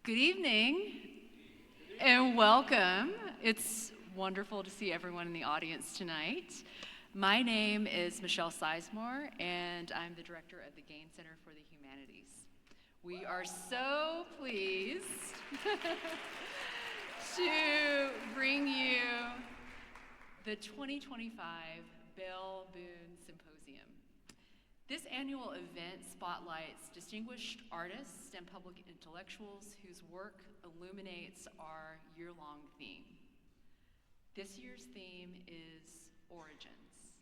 Good evening and welcome. It's wonderful to see everyone in the audience tonight. My name is Michelle Sizemore, and I'm the director of the Gain Center for the Humanities. We are so pleased to bring you the 2025 Bale Boone Symposium. This annual event spotlights distinguished artists and public intellectuals whose work illuminates our year-long theme. This year's theme is Origins,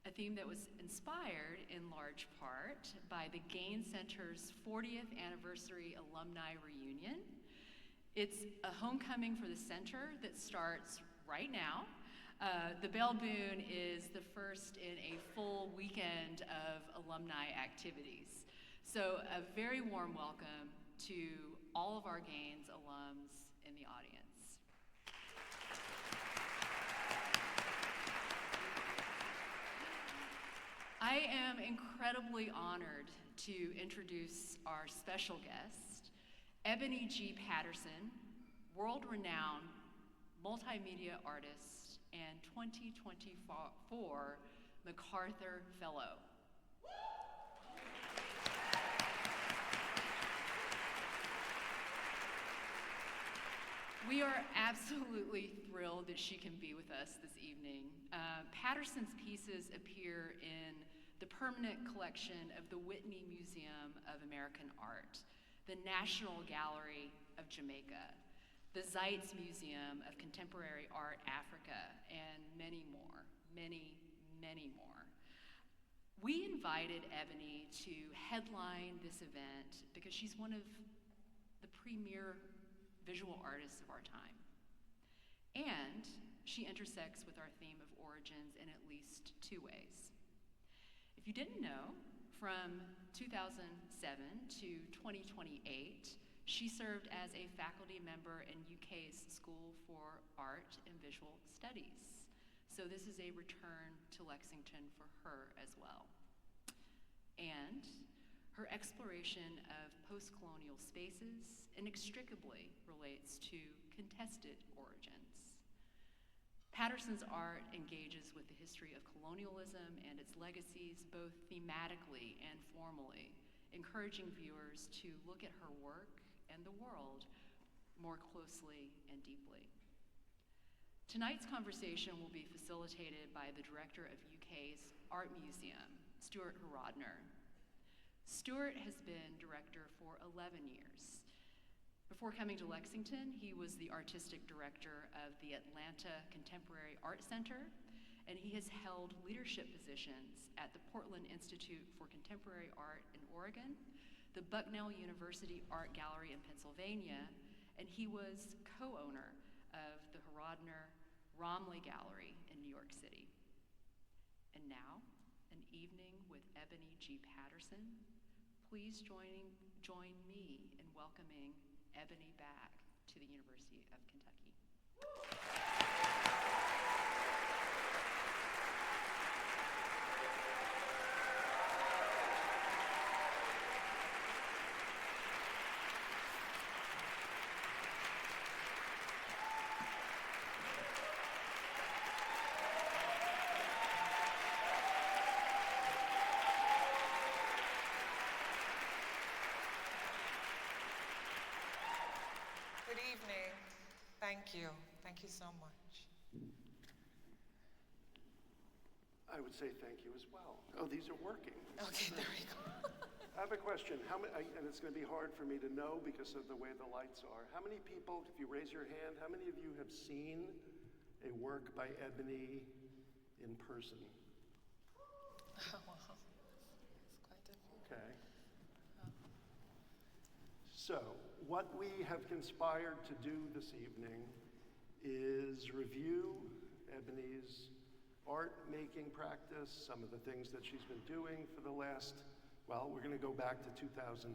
a theme that was inspired in large part by the Gain Center's 40th anniversary alumni reunion. It's a homecoming for the center that starts right now. The Bale Boone is the first in a full weekend of alumni activities. So a very warm welcome to all of our Gaines alums in the audience. I am incredibly honored to introduce our special guest, Ebony G. Patterson, world-renowned multimedia artist and 2024 MacArthur Fellow. We are absolutely thrilled that she can be with us this evening. Patterson's pieces appear in the permanent collection of the Whitney Museum of American Art, the National Gallery of Jamaica, the Zeitz Museum of Contemporary Art Africa, and many more, many, many more. We invited Ebony to headline this event because she's one of the premier visual artists of our time. And she intersects with our theme of origins in at least two ways. If you didn't know, from 2007 to 2028, she served as a faculty member in UK's School for Art and Visual Studies. So this is a return to Lexington for her as well. And her exploration of post-colonial spaces inextricably relates to contested origins. Patterson's art engages with the history of colonialism and its legacies both thematically and formally, encouraging viewers to look at her work and the world more closely and deeply. Tonight's conversation will be facilitated by the director of UK's Art Museum, Stuart Horodner. Stuart has been director for 11 years. Before coming to Lexington, he was the artistic director of the Atlanta Contemporary Art Center, and he has held leadership positions at the Portland Institute for Contemporary Art in Oregon, the Bucknell University Art Gallery in Pennsylvania, and he was co-owner of the Horodner Romley Gallery in New York City. And now, an evening with Ebony G. Patterson. Please join me in welcoming Ebony back to the University of Kentucky. Good evening. Thank you. Thank you so much. I would say thank you as well. Oh, these are working. Okay, there we go. I have a question. How many, and it's going to be hard for me to know because of the way the lights are. How many people, if you raise your hand, how many of you have seen a work by Ebony in person? Oh, wow. It's quite difficult. Okay. So, what we have conspired to do this evening is review Ebony's art-making practice, some of the things that she's been doing for the last, well, we're going to go back to 2008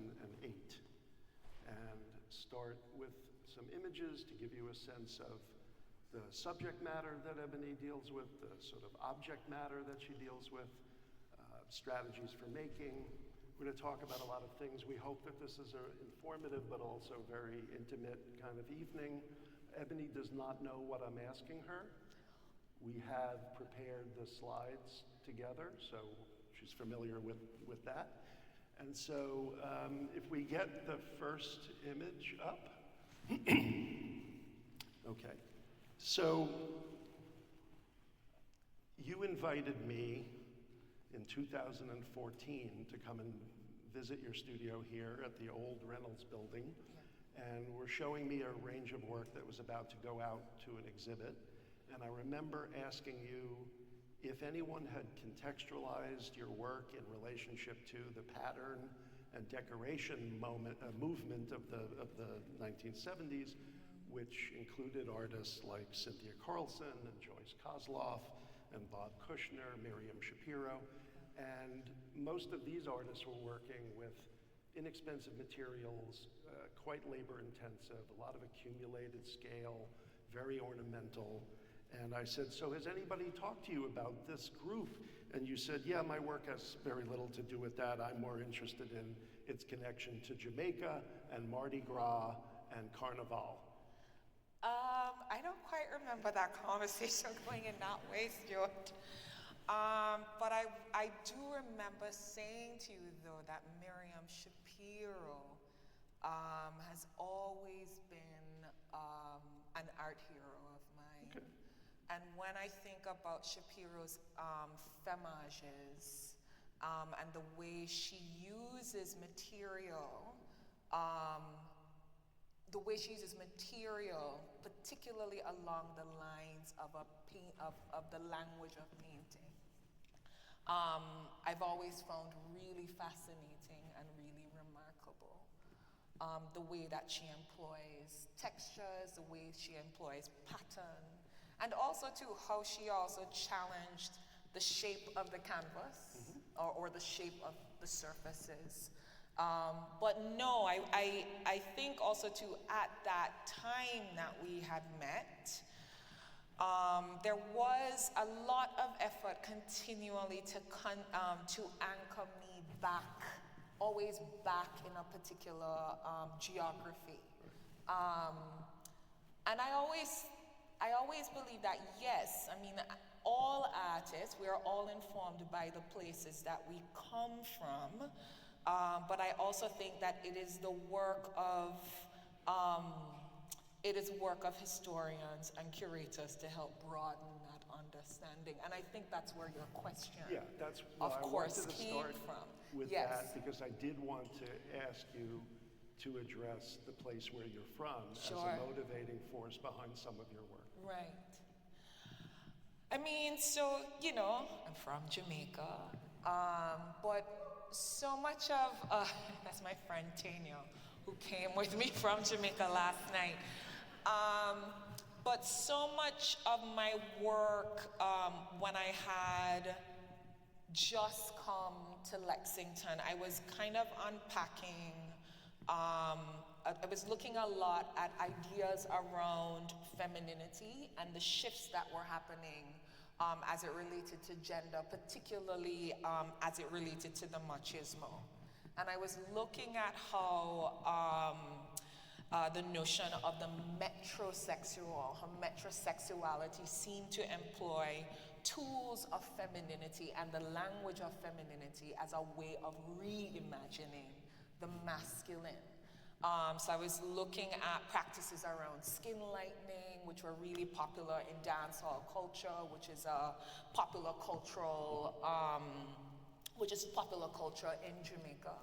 and start with some images to give you a sense of the subject matter that Ebony deals with, the sort of object matter that she deals with, strategies for making, We're going to talk about a lot of things. We hope that this is an informative but also very intimate kind of evening. Ebony does not know what I'm asking her. We have prepared the slides together, so she's familiar with that. And so if we get the first image up. Okay. So you invited me in 2014 to come and visit your studio here at the old Reynolds building, and were showing me a range of work that was about to go out to an exhibit. And I remember asking you if anyone had contextualized your work in relationship to the pattern and decoration movement of the 1970s, which included artists like Cynthia Carlson and Joyce Kozloff and Bob Kushner, Miriam Shapiro. And most of these artists were working with inexpensive materials, quite labor intensive, a lot of accumulated scale, very ornamental. And I said, so has anybody talked to you about this group? And you said, yeah, my work has very little to do with that. I'm more interested in its connection to Jamaica and Mardi Gras and Carnival. I don't quite remember that conversation going in that way, Stuart. But I do remember saying to you, though, that Miriam Shapiro has always been an art hero of mine. Okay. And when I think about Shapiro's femages and the way she uses material, particularly along the lines of the language of painting, I've always found really fascinating and really remarkable. The way that she employs textures, the way she employs pattern, and also too how she also challenged the shape of the canvas or the shape of the surfaces. But no, I think also too at that time that we had met, there was a lot of effort continually to anchor me back, always back in a particular geography. And I always believe that, yes, I mean, all artists, we are all informed by the places that we come from, but I also think that it is the work of historians and curators to help broaden that understanding. And I think that's where your question, That's of why course, I wanted to came start from. with Yes. that, because I did want to ask you to address the place where you're from Sure. as a motivating force behind some of your work. Right. I mean, so, you know, I'm from Jamaica, but so much of, that's my friend Tanya, who came with me from Jamaica last night. But so much of my work, when I had just come to Lexington, I was kind of unpacking, I was looking a lot at ideas around femininity and the shifts that were happening as it related to gender, particularly as it related to the machismo. And I was looking at how the notion of the metrosexual, her metrosexuality seemed to employ tools of femininity and the language of femininity as a way of reimagining the masculine. So I was looking at practices around skin lightening, which were really popular in dancehall culture, which is a popular cultural, in Jamaica.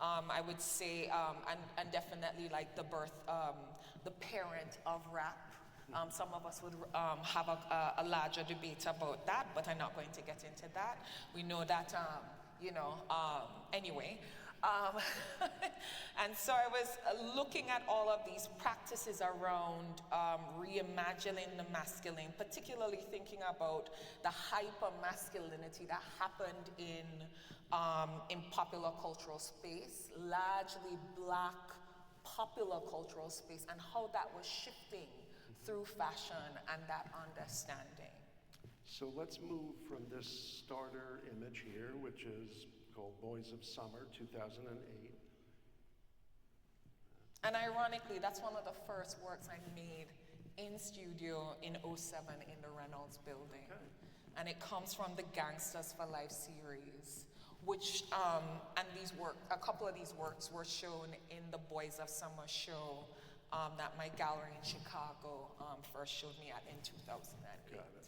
I would say, and definitely like the birth, the parent of rap. Some of us would have a larger debate about that, but I'm not going to get into that. We know that, anyway. And so I was looking at all of these practices around reimagining the masculine, particularly thinking about the hyper-masculinity that happened in popular cultural space, largely Black popular cultural space, and how that was shifting through fashion and that understanding. So let's move from this starter image here, which is called Boys of Summer, 2008. And ironically, that's one of the first works I made in studio in '07 in the Reynolds building. Okay. And it comes from the Gangsters for Life series, which, and a couple of these works were shown in the Boys of Summer show that my gallery in Chicago first showed me at in 2008. Got it.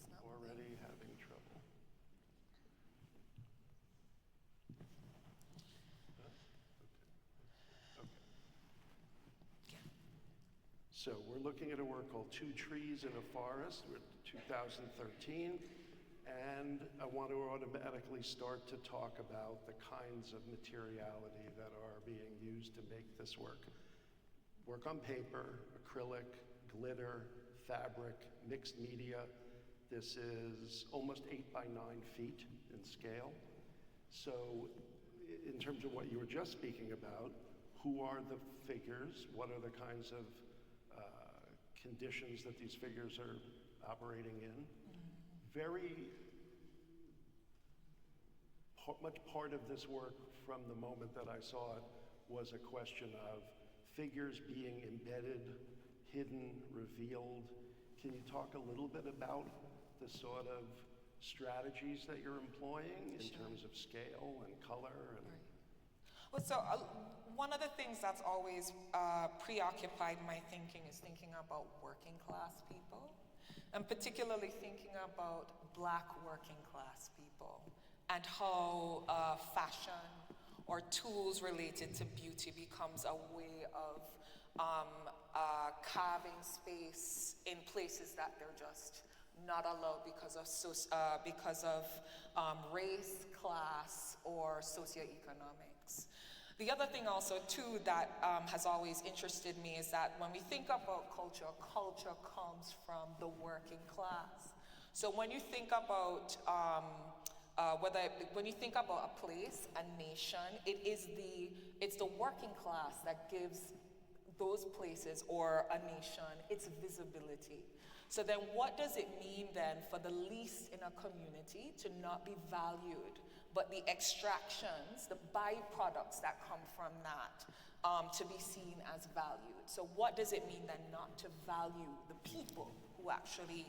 And already having trouble. Okay. So we're looking at a work called Two Trees in a Forest, 2013, and I want to automatically start to talk about the kinds of materiality that are being used to make this work. Work on paper, acrylic, glitter, fabric, mixed media. This is almost 8 by 9 feet in scale. So in terms of what you were just speaking about, who are the figures? What are the kinds of conditions that these figures are operating in? Much part of this work from the moment that I saw it was a question of figures being embedded, hidden, revealed. Can you talk a little bit about the sort of strategies that you're employing in terms of scale and color? And Well, so one of the things that's always preoccupied my thinking is thinking about working class people, and particularly thinking about Black working class people, and how fashion or tools related to beauty becomes a way of carving space in places that they're just not allowed because of race, class, or socioeconomics. The other thing also too that has always interested me is that when we think about culture, culture comes from the working class. So when you think about when you think about a place, a nation, it's the working class that gives those places or a nation its visibility. So then what does it mean then for the least in a community to not be valued, but the extractions, the byproducts that come from that to be seen as valued? So what does it mean then not to value the people who actually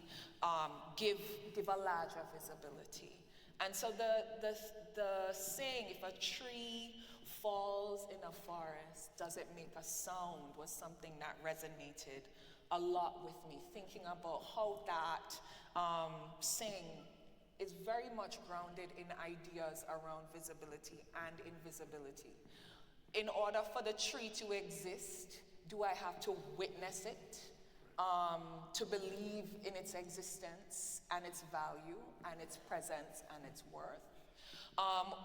give a larger visibility? And so the saying, if a tree falls in a forest, does it make a sound, was something that resonated a lot with me, thinking about how that saying is very much grounded in ideas around visibility and invisibility. In order for the tree to exist, do I have to witness it, to believe in its existence and its value and its presence and its worth?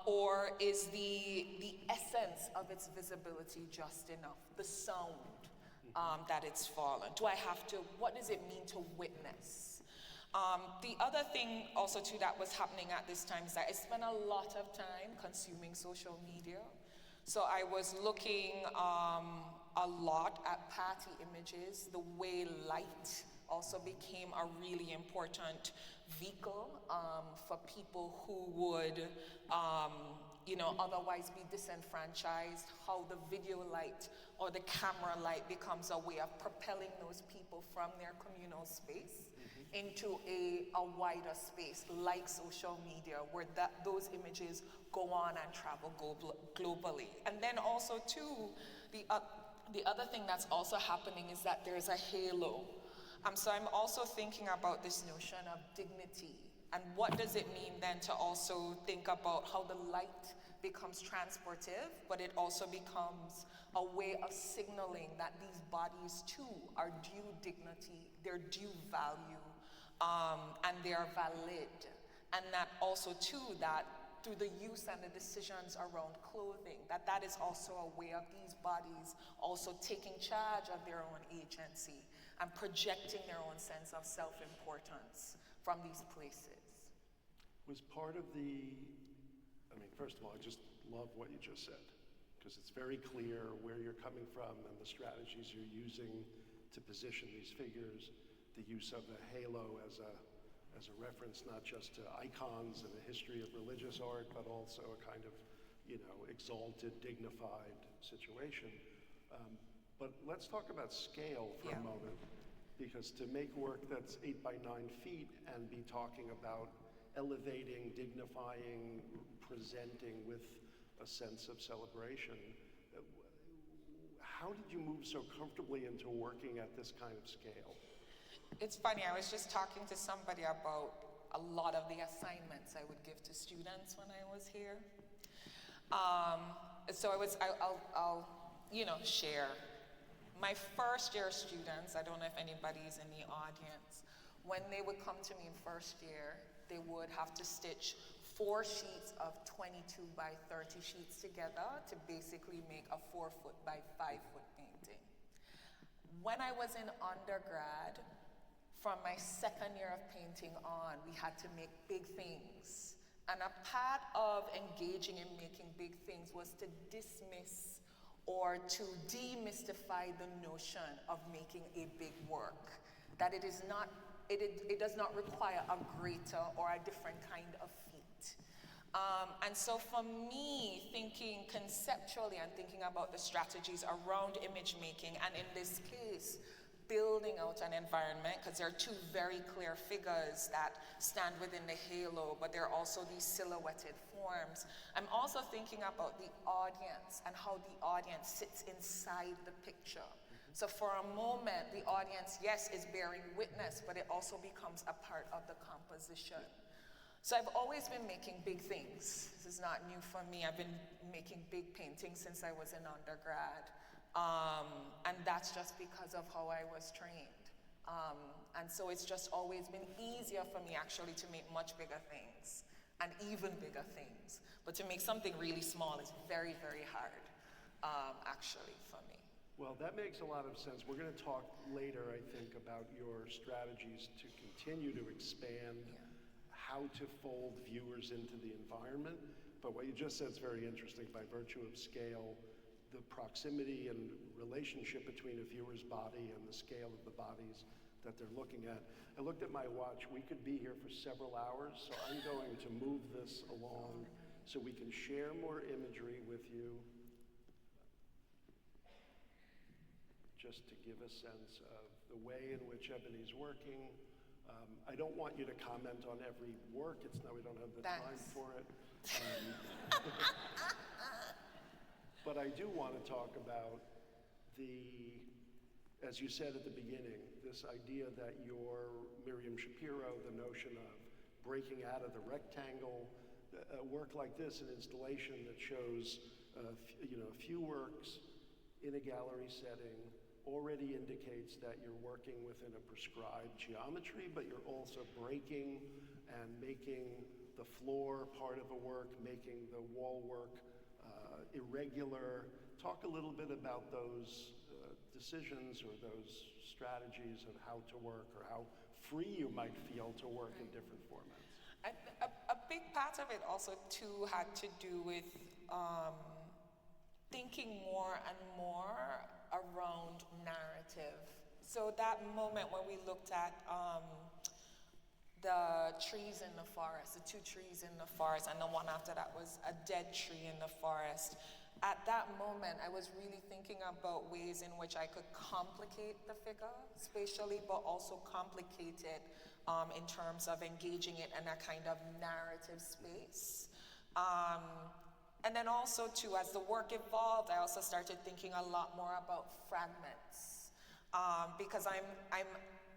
Or is the essence of its visibility just enough, the sound that it's fallen? Do I have to, what does it mean to witness? The other thing also too that was happening at this time is that I spent a lot of time consuming social media. So I was looking a lot at party images, the way light also became a really important vehicle for people who would otherwise be disenfranchised, how the video light or the camera light becomes a way of propelling those people from their communal space into a wider space like social media, where those images go on and travel globally. And then also too, the other thing that's also happening is that there's a halo. So I'm also thinking about this notion of dignity, and what does it mean then to also think about how the light becomes transportive, but it also becomes a way of signaling that these bodies too are due dignity, they're due value, and they are valid. And that also too, that through the use and the decisions around clothing, that is also a way of these bodies also taking charge of their own agency and projecting their own sense of self-importance from these places. Was part of first of all, I just love what you just said, because it's very clear where you're coming from and the strategies you're using to position these figures, the use of a halo as as a reference not just to icons and a history of religious art, but also a kind of, exalted, dignified situation. But let's talk about scale for a moment, because to make work that's 8 by 9 feet and be talking about elevating, dignifying, presenting with a sense of celebration, how did you move so comfortably into working at this kind of scale? It's funny, I was just talking to somebody about a lot of the assignments I would give to students when I was here. So I'll share. My first year students, I don't know if anybody's in the audience, when they would come to me in first year, they would have to stitch 4 sheets of 22 by 30 sheets together to basically make a 4-foot by 5-foot painting. When I was in undergrad, from my second year of painting on, we had to make big things. And a part of engaging in making big things was to dismiss or to demystify the notion of making a big work. That it does not require a greater or a different kind of feat. And so for me, thinking conceptually and thinking about the strategies around image making, and in this case, building out an environment, because there are 2 very clear figures that stand within the halo, but there are also these silhouetted forms. I'm also thinking about the audience and how the audience sits inside the picture. So for a moment, the audience, yes, is bearing witness, but it also becomes a part of the composition. So I've always been making big things. This is not new for me. I've been making big paintings since I was in undergrad. And that's just because of how I was trained. And so it's just always been easier for me actually to make much bigger things and even bigger things. But to make something really small is very, very hard, actually, for me. Well, that makes a lot of sense. We're going to talk later, I think, about your strategies to continue to expand how to fold viewers into the environment. But what you just said is very interesting. By virtue of scale, the proximity and relationship between a viewer's body and the scale of the bodies that they're looking at. I looked at my watch. We could be here for several hours, so I'm going to move this along so we can share more imagery with you, just to give a sense of the way in which Ebony's working. I don't want you to comment on every work. We don't have the time for it. But I do want to talk about as you said at the beginning, this idea that you're Miriam Shapiro, the notion of breaking out of the rectangle, a work like this, an installation that shows a few works in a gallery setting, already indicates that you're working within a prescribed geometry, but you're also breaking and making the floor part of a work, making the wall work irregular. Talk a little bit about those decisions or those strategies of how to work, or how free you might feel to work in different formats. A big part of it also too had to do with thinking more and more around narrative. So that moment when we looked at the trees in the forest, the 2 trees in the forest, and the one after that was a dead tree in the forest. At that moment, I was really thinking about ways in which I could complicate the figure spatially, but also complicate it in terms of engaging it in a kind of narrative space. And then also too, as the work evolved, I also started thinking a lot more about fragments, because I'm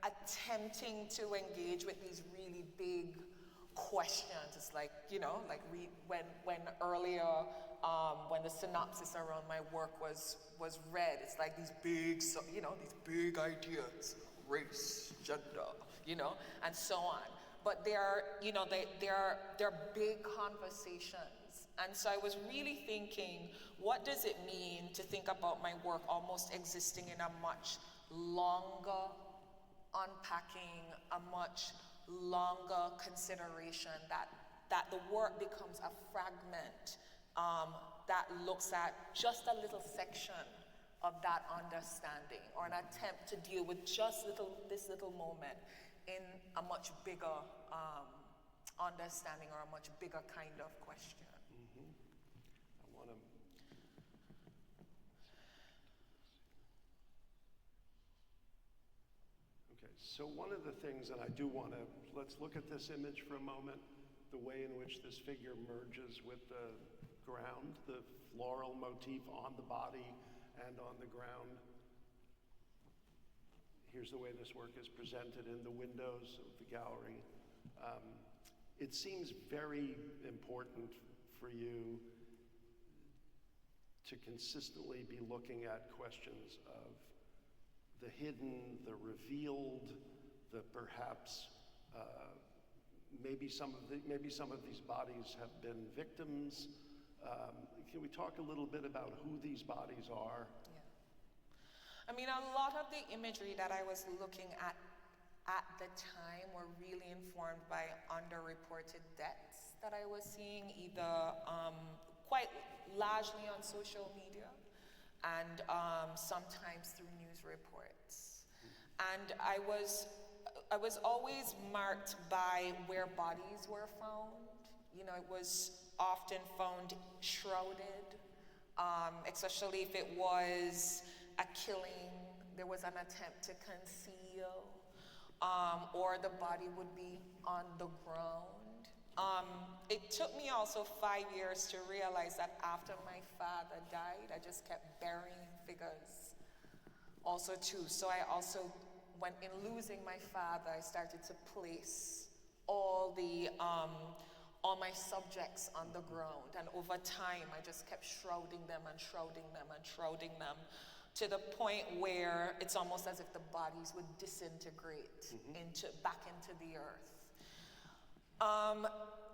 attempting to engage with these really big questions. It's like, when earlier, when the synopsis around my work was read, it's like these big, these big ideas, race, gender, and so on. But they're big conversations. And so I was really thinking, what does it mean to think about my work almost existing in a much longer unpacking, a much longer consideration, that the work becomes a fragment that looks at just a little section of that understanding, or an attempt to deal with just this little moment in a much bigger understanding or a much bigger kind of question. I want to. Okay, so one of the things, and I do want to, let's look at this image for a moment, the way in which this figure merges with the ground, the floral motif on the body and on the ground. Here's the way this work is presented in the windows of the gallery. It seems very important for you to consistently be looking at questions of the hidden, the revealed, the perhaps maybe some of these bodies have been victims. Can we talk a little bit about who these bodies are? Yeah. I mean, a lot of the imagery that I was looking at the time were really informed by underreported deaths that I was seeing, either quite largely on social media and sometimes through news reports. And I was always marked by where bodies were found. You know, it was often found shrouded, especially if it was a killing, there was an attempt to conceal, or the body would be on the ground. It took me also 5 years to realize that after my father died, I just kept burying figures also too. So I also, when in losing my father, I started to place all my subjects on the ground. And over time, I just kept shrouding them and shrouding them and shrouding them, to the point where it's almost as if the bodies would disintegrate back into the earth.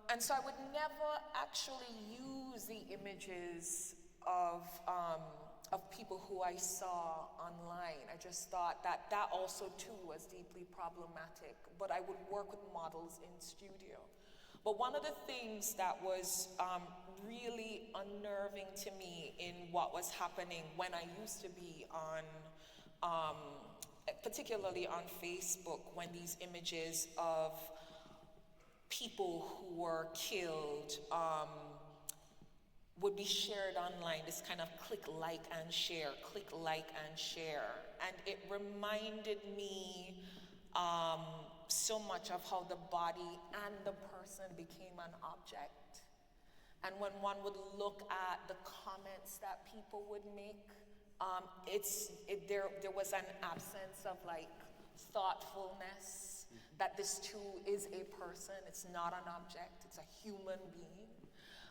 And so I would never actually use the images of people who I saw online. I just thought that also too was deeply problematic, but I would work with models in studio. But one of the things that was really unnerving to me in what was happening when I used to be on, particularly on Facebook, when these images of people who were killed would be shared online, this kind of click like and share, click like and share. And it reminded me so much of how the body and the person became an object. And when one would look at the comments that people would make, there was an absence of like thoughtfulness, that this too is a person, it's not an object, it's a human being.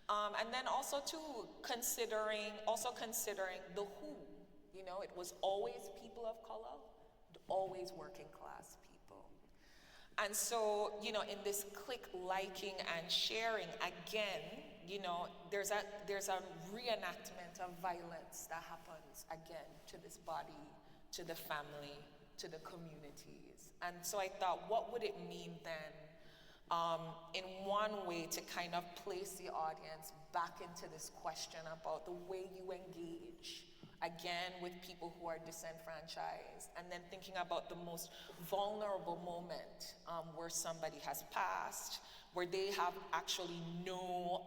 And then also too, considering the who, you know, it was always people of color, always working class people. And so, you know, in this click liking and sharing, again, you know, there's a reenactment of violence that happens again to this body, to the family, to the communities. And so I thought, what would it mean then, in one way, to kind of place the audience back into this question about the way you engage, again, with people who are disenfranchised, and then thinking about the most vulnerable moment where somebody has passed, where they have actually no,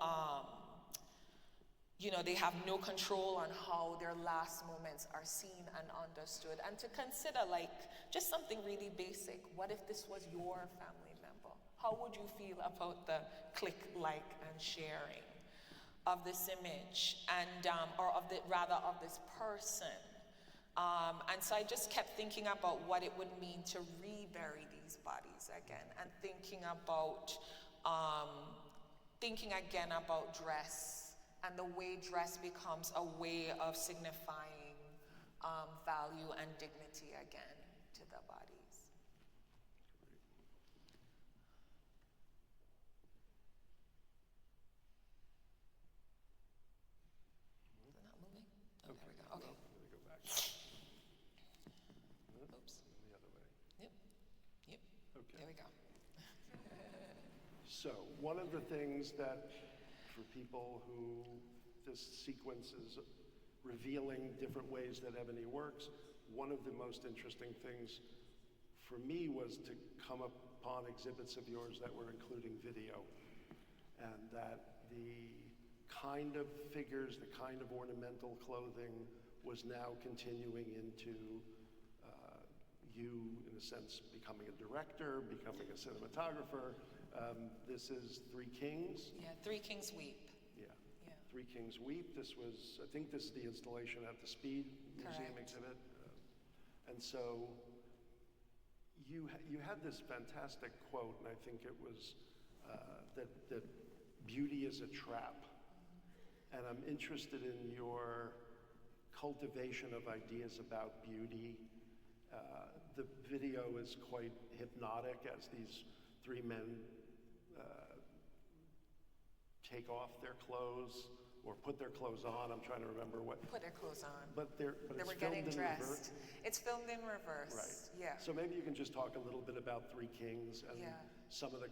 they have no control on how their last moments are seen and understood. And to consider, like, just something really basic. What if this was your family member? How would you feel about the click, like, and sharing of this image, and of this person? And so I just kept thinking about what it would mean to rebury these bodies again, and thinking again about dress, and the way dress becomes a way of signifying value and dignity again to the bodies. Is it not moving? Oh, there we go. Okay. Let me go back. Oops. The other way. Yep. Okay. There we go. So one of the things that, for people who this sequence is revealing different ways that Ebony works, one of the most interesting things for me was to come upon exhibits of yours that were including video, and that the kind of figures, the kind of ornamental clothing was now continuing into you, in a sense, becoming a director, becoming a cinematographer. This is Three Kings. Yeah, Three Kings Weep. Yeah. Yeah. Three Kings Weep. This was, I think this is the installation at the Speed Museum Correct. exhibit. And so you had this fantastic quote, and I think it was that beauty is a trap. And I'm interested in your cultivation of ideas about beauty. The video is quite hypnotic as these three men take off their clothes or put their clothes on. I'm trying to remember what. Put their clothes on. But They it's were filmed getting in reverse. dressed. It's filmed in reverse. Right. Yeah. So maybe you can just talk a little bit about Three Kings and Yeah. some of the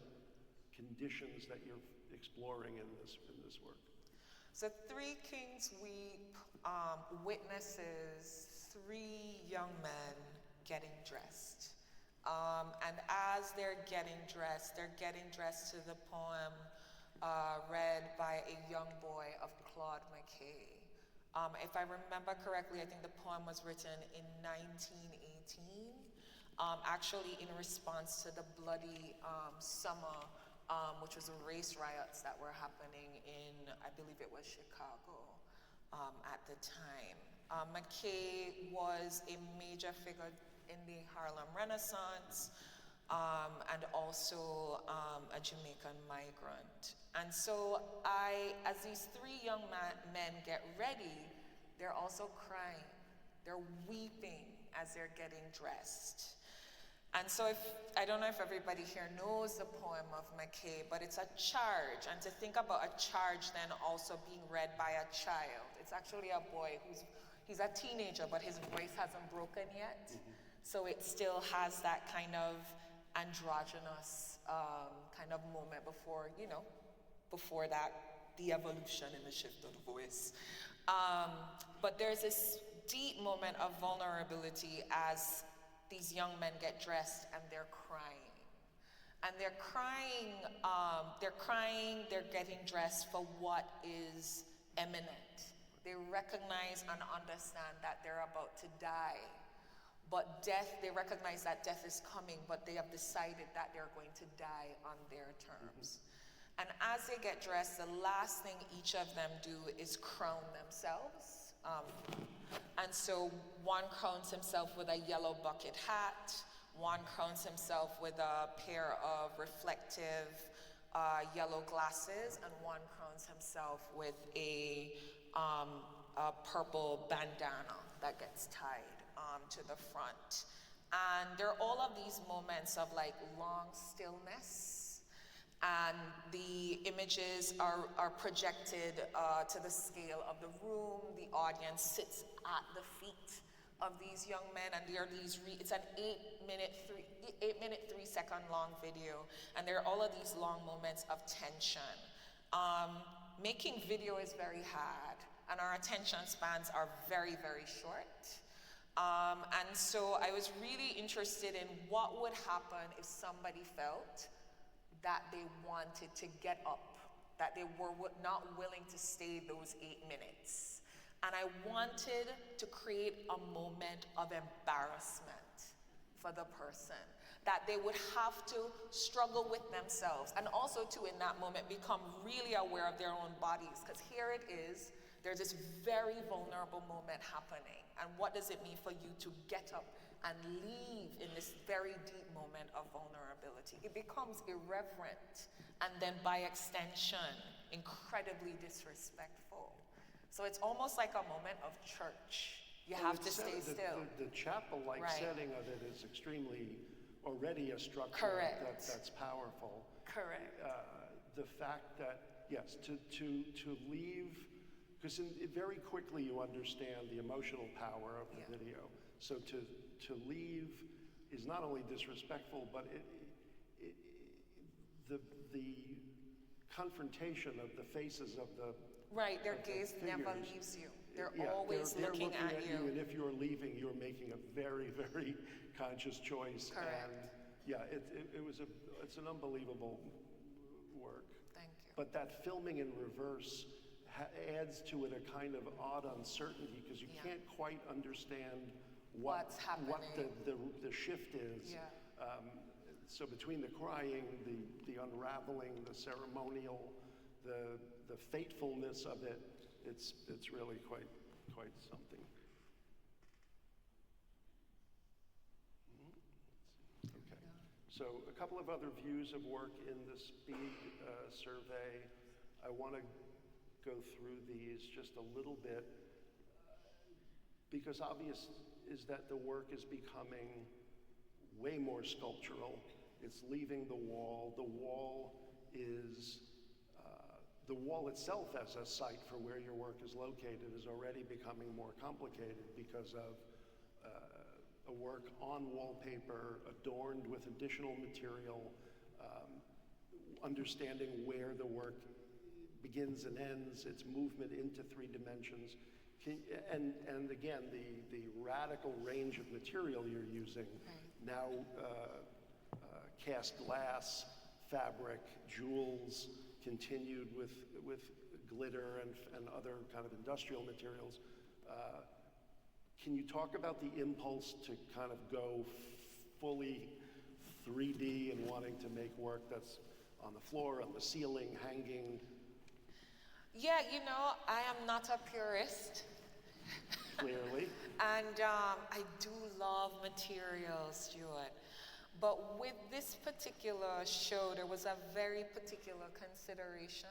conditions that you're exploring in this work. So Three Kings Weep witnesses three young men getting dressed. And as they're getting dressed to the poem read by a young boy of Claude McKay. If I remember correctly, I think the poem was written in 1918, actually in response to the bloody summer, which was the race riots that were happening in, I believe it was Chicago at the time. McKay was a major figure in the Harlem Renaissance, and also a Jamaican migrant. And so as these three young men get ready, they're also crying. They're weeping as they're getting dressed. And so I don't know if everybody here knows the poem of McKay, but it's a charge. And to think about a charge then also being read by a child. It's actually a boy he's a teenager, but his voice hasn't broken yet. So it still has that kind of androgynous kind of moment before that, the evolution and the shift of the voice. But there's this deep moment of vulnerability as these young men get dressed and they're crying. And they're crying, they're getting dressed for what is imminent. They recognize and understand that they're about to die. But they recognize that death is coming, but they have decided that they're going to die on their terms. And as they get dressed, the last thing each of them do is crown themselves. And so one crowns himself with a yellow bucket hat, one crowns himself with a pair of reflective yellow glasses, and one crowns himself with a purple bandana that gets tied to the front. And there are all of these moments of like long stillness, and the images are projected to the scale of the room. The audience sits at the feet of these young men, and there are it's an 8 minute 3 second long video, and there are all of these long moments of tension. Making video is very hard, and our attention spans are very, very short. And so I was really interested in what would happen if somebody felt that they wanted to get up, that they were not willing to stay those 8 minutes. And I wanted to create a moment of embarrassment for the person, that they would have to struggle with themselves, and also to, in that moment, become really aware of their own bodies, because here it is, there's this very vulnerable moment happening. And what does it mean for you to get up and leave in this very deep moment of vulnerability? It becomes irreverent, and then by extension, incredibly disrespectful. So it's almost like a moment of church. You have to stay still. The chapel-like Right. setting of it is extremely, already a structure Correct. that's powerful. Correct. The fact that, yes, to leave, because very quickly you understand the emotional power of the video. So to leave is not only disrespectful, but the confrontation of the faces of the Right, their of the gaze never figures. leaves you. They're Yeah, always they're looking at you. and if you're leaving, you're making a very, very conscious choice. Correct. And Yeah, it's an unbelievable work. Thank you. But that filming in reverse adds to it a kind of odd uncertainty because you Yeah. can't quite understand What's happening. what the shift is. Yeah. So between the crying, the unraveling, the ceremonial, the fatefulness of it, it's really quite something. Okay. So a couple of other views of work in the speed survey. I want to go through these just a little bit because obvious is that the work is becoming way more sculptural. It's leaving the wall. The wall is, the wall itself as a site for where your work is located is already becoming more complicated because of a work on wallpaper adorned with additional material, understanding where the work begins and ends, its movement into 3 dimensions. And again, the radical range of material you're using, now cast glass, fabric, jewels, continued with glitter and other kind of industrial materials. Can you talk about the impulse to kind of go fully 3D and wanting to make work that's on the floor, on the ceiling, hanging? Yeah, I am not a purist. Clearly. And I do love materials, Stuart. But with this particular show, there was a very particular consideration.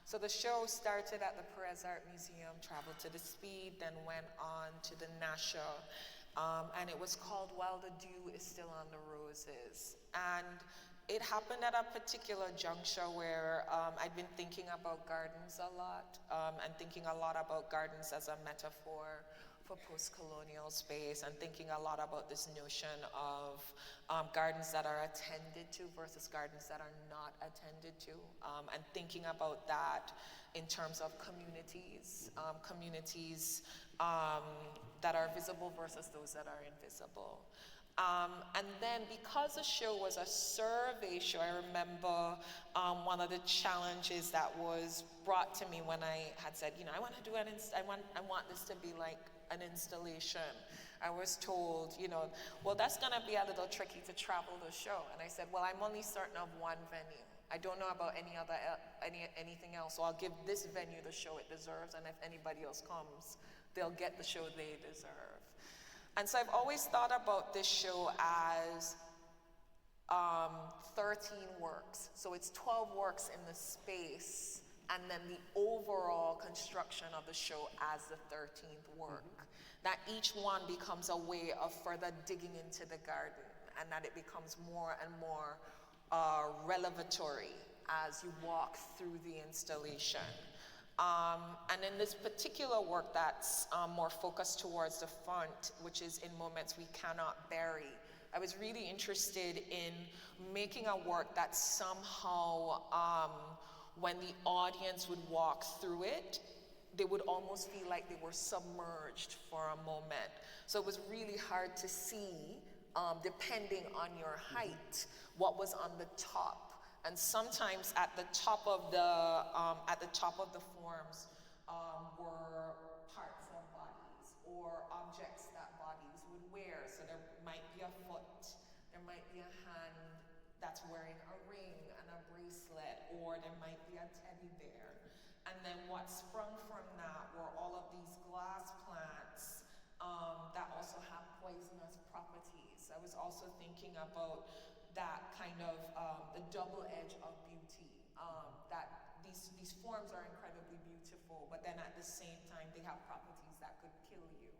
So the show started at the Perez Art Museum, traveled to the Speed, then went on to the Nasha. And it was called While the Dew is Still on the Roses. And it happened at a particular juncture where I'd been thinking about gardens a lot, and thinking a lot about gardens as a metaphor for post-colonial space, and thinking a lot about this notion of gardens that are attended to versus gardens that are not attended to, and thinking about that in terms of communities, that are visible versus those that are invisible. And then because the show was a survey show, I remember one of the challenges that was brought to me when I had said, I want to do I want this to be like an installation. I was told, well, that's going to be a little tricky to travel the show. And I said, well, I'm only certain of one venue. I don't know about anything else, so I'll give this venue the show it deserves, and if anybody else comes, they'll get the show they deserve. And so I've always thought about this show as 13 works. So it's 12 works in the space, and then the overall construction of the show as the 13th work. That each one becomes a way of further digging into the garden, and that it becomes more and more revelatory as you walk through the installation. And in this particular work that's more focused towards the front, which is In Moments We Cannot Bury, I was really interested in making a work that somehow, when the audience would walk through it, they would almost feel like they were submerged for a moment. So it was really hard to see, depending on your height, what was on the top. And sometimes at the top of the forms were parts of bodies or objects that bodies would wear. So there might be a foot, there might be a hand that's wearing a ring and a bracelet, or there might be a teddy bear. And then what sprung from that were all of these glass plants that also have poisonous properties. I was also thinking about that kind of the double edge of beauty, that these forms are incredibly beautiful, but then at the same time they have properties that could kill you.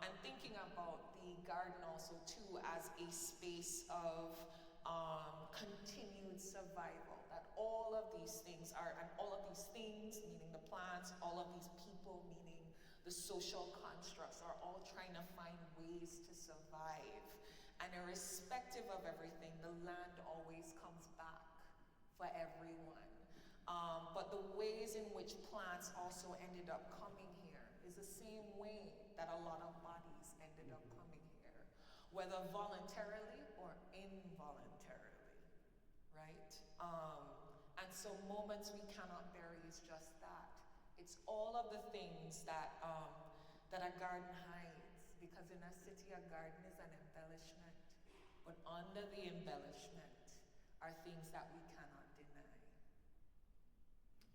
And thinking about the garden also too as a space of continued survival, that all of these things are, and all of these things, meaning the plants, all of these people, meaning the social constructs, are all trying to find ways to survive. And irrespective of everything, the land always comes back for everyone. But the ways in which plants also ended up coming here is the same way that a lot of bodies ended up coming here. whether voluntarily or involuntarily, right? And so moments we cannot bury is just that. It's all of the things that that a garden hides, because in a city a garden is an embellishment, but under the embellishment are things that we cannot deny.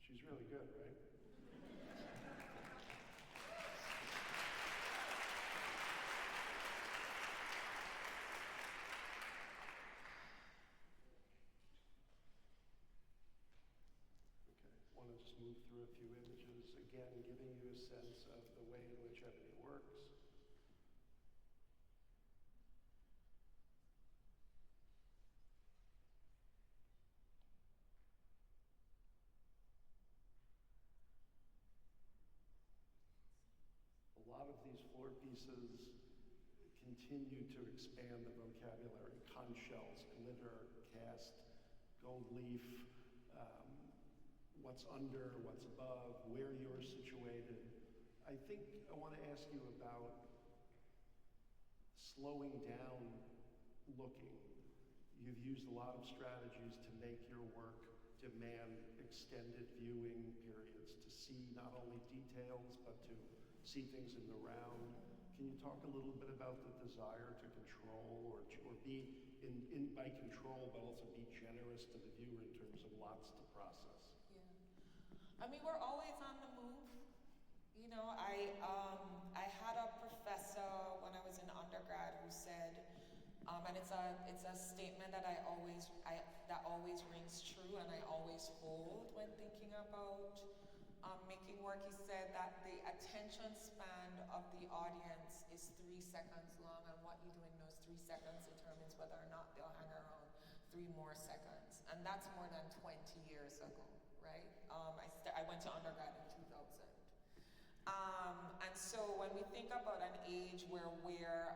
She's really good, right? Want to just move through a few images, again, giving you a sense of the way in which Ebony works. A lot of these floor pieces continue to expand the vocabulary: conch shells, glitter, cast, gold leaf, what's under, what's above, where you're situated. I think I want to ask you about slowing down looking. You've used a lot of strategies to make your work demand extended viewing periods, to see not only details, but to see things in the round. Can you talk a little bit about the desire to control or be by control, but also be generous to the viewer in terms of lots to process? I mean, we're always on the move. You know, I had a professor when I was in undergrad who said, and it's a statement that that always rings true and I always hold when thinking about making work. He said that the attention span of the audience is 3 seconds long, and what you do in those 3 seconds determines whether or not they'll hang around 3 more seconds. And that's more than 20 years ago. Right? I went to undergrad in 2000. And so when we think about an age where we're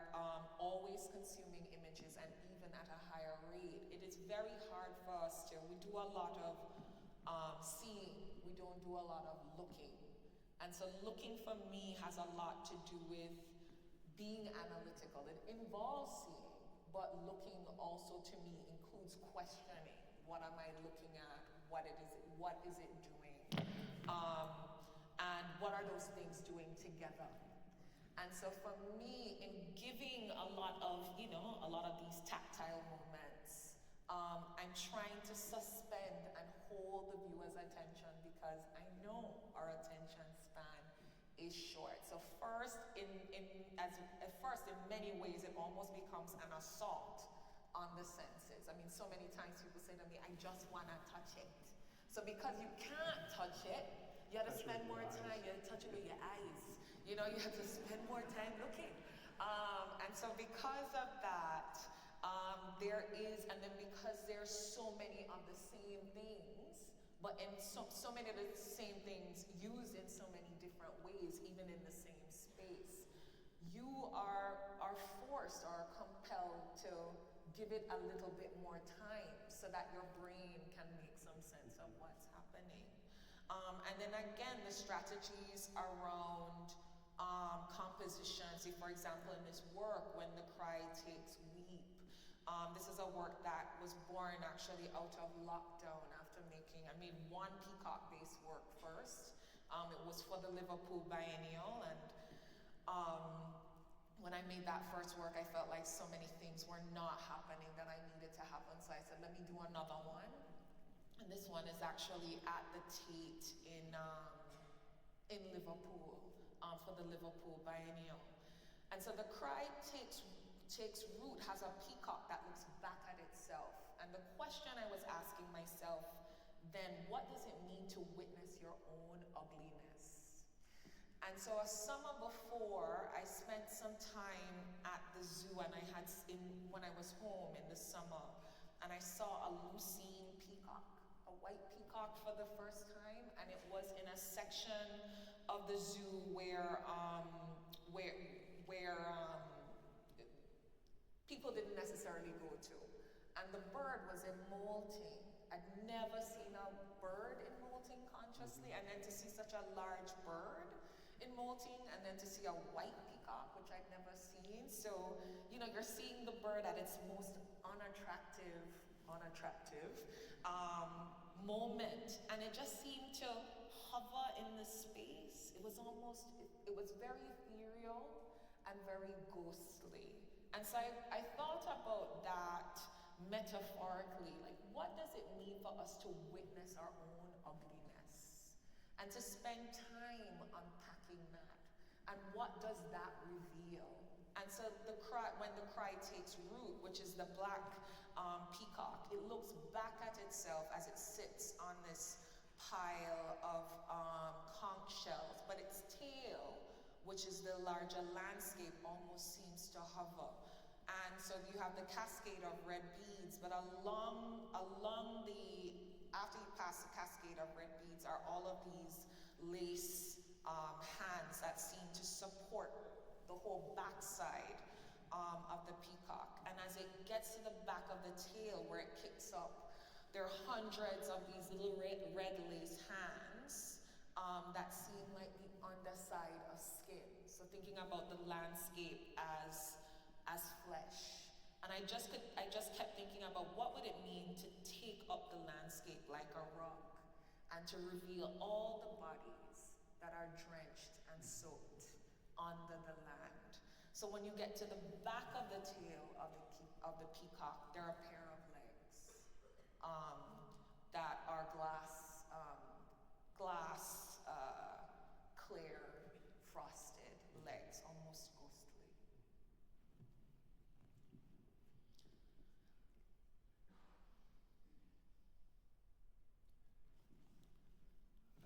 always consuming images, and even at a higher rate, it is very hard for us we do a lot of seeing, we don't do a lot of looking. And so looking for me has a lot to do with being analytical. It involves seeing, but looking also to me includes questioning. What am I looking at? What is it doing? And what are those things doing together? And so for me, in giving a lot of these tactile moments, I'm trying to suspend and hold the viewer's attention, because I know our attention span is short. So first, in many ways, it almost becomes an assault on the senses. I mean, so many times people say to me, I just want to touch it. So because you can't touch it, you have to spend more time, you have to touch it with your eyes. You know, you have to spend more time looking. And so because of that, because there's so many of the same things, but in so many of the same things used in so many different ways, even in the same space, you are forced or compelled to give it a little bit more time so that your brain can make some sense of what's happening. And then again, the strategies around composition. See, for example, in this work, When the Cry Takes Weep, this is a work that was born actually out of lockdown after I made one peacock-based work first. It was for the Liverpool Biennial, and when I made that first work, I felt like so many things were not happening that I needed to happen, so I said, let me do another one. And this one is actually at the Tate in Liverpool, for the Liverpool Biennial. And so The Cry Takes Root has a peacock that looks back at itself. And the question I was asking myself then, what does it mean to witness your own ugliness? And so a summer before, I spent some time at the zoo, and when I was home in the summer, and I saw a Lucine peacock, a white peacock for the first time, and it was in a section of the zoo where people didn't necessarily go to. And the bird was molting. I'd never seen a bird molting consciously, and then to see such a large bird, in molting, and then to see a white peacock, which I'd never seen. So, you're seeing the bird at its most unattractive moment, and it just seemed to hover in the space. It was very ethereal and very ghostly. And so I thought about that metaphorically, like what does it mean for us to witness our own ugliness and to spend time unpacking that, and what does that reveal? And so when the cry takes root, which is the black peacock, it looks back at itself as it sits on this pile of conch shells, but its tail, which is the larger landscape, almost seems to hover. And so you have the cascade of red beads, but after you pass the cascade of red beads are all of these lace hands that seem to support the whole backside of the peacock. And as it gets to the back of the tail where it kicks up, there are hundreds of these little red lace hands that seem like the underside of skin. So thinking about the landscape as flesh. And I just kept thinking about what would it mean to take up the landscape like a rug and to reveal all the bodies that are drenched and soaked under the land. So when you get to the back of the tail of the peacock, there are a pair of legs that are clear, frosted legs, almost ghostly.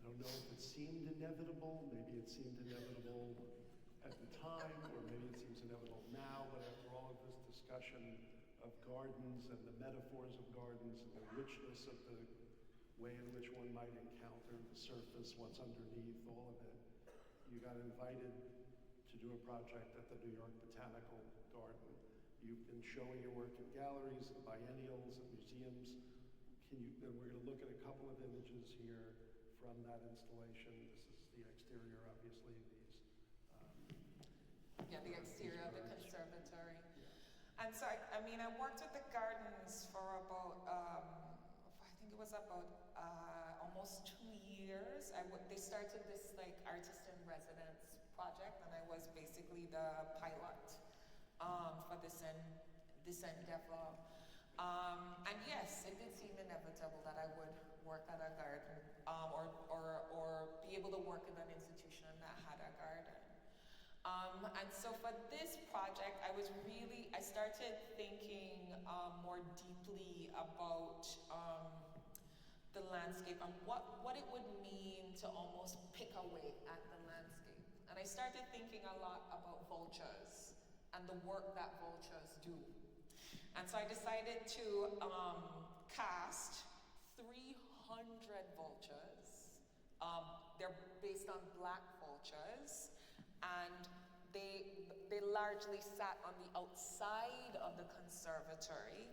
I don't know if it seemed inevitable. Maybe it seemed inevitable at the time, or maybe it seems inevitable now, but after all of this discussion of gardens and the metaphors of gardens and the richness of the way in which one might encounter the surface, what's underneath, all of it, you got invited to do a project at the New York Botanical Garden. You've been showing your work in galleries and biennials and museums. And we're going to look at a couple of images here from that installation. This is the exterior, obviously. The exterior of the conservatory. Yeah. And so, I worked with the gardens for about, I think it was about almost 2 years. They started this artist in residence project, and I was basically the pilot for this endeavor. And yes, it did seem inevitable that I would work at a garden or be able to work in an institution that had a garden. And so for this project, I started thinking more deeply about the landscape and what it would mean to almost pick away at the landscape. And I started thinking a lot about vultures and the work that vultures do. And so I decided to cast 300 vultures. They're based on black vultures, and they largely sat on the outside of the conservatory.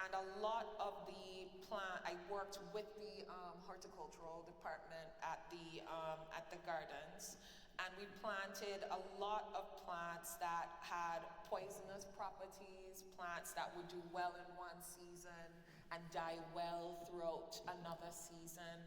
And a lot of the I worked with the horticultural department at the gardens, and we planted a lot of plants that had poisonous properties, plants that would do well in one season and die well throughout another season.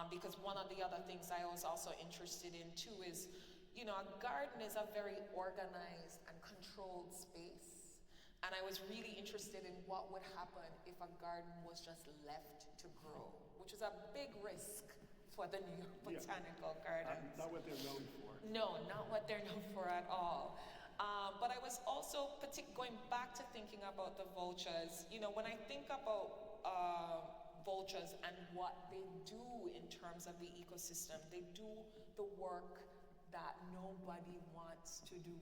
Because one of the other things I was also interested in too is, a garden is a very organized and controlled space. And I was really interested in what would happen if a garden was just left to grow, which is a big risk for the New York Botanical Gardens. Not what they're known for. No, not what they're known for at all. But I was also going back to thinking about the vultures. When I think about vultures and what they do in terms of the ecosystem, they do the work that nobody wants to do,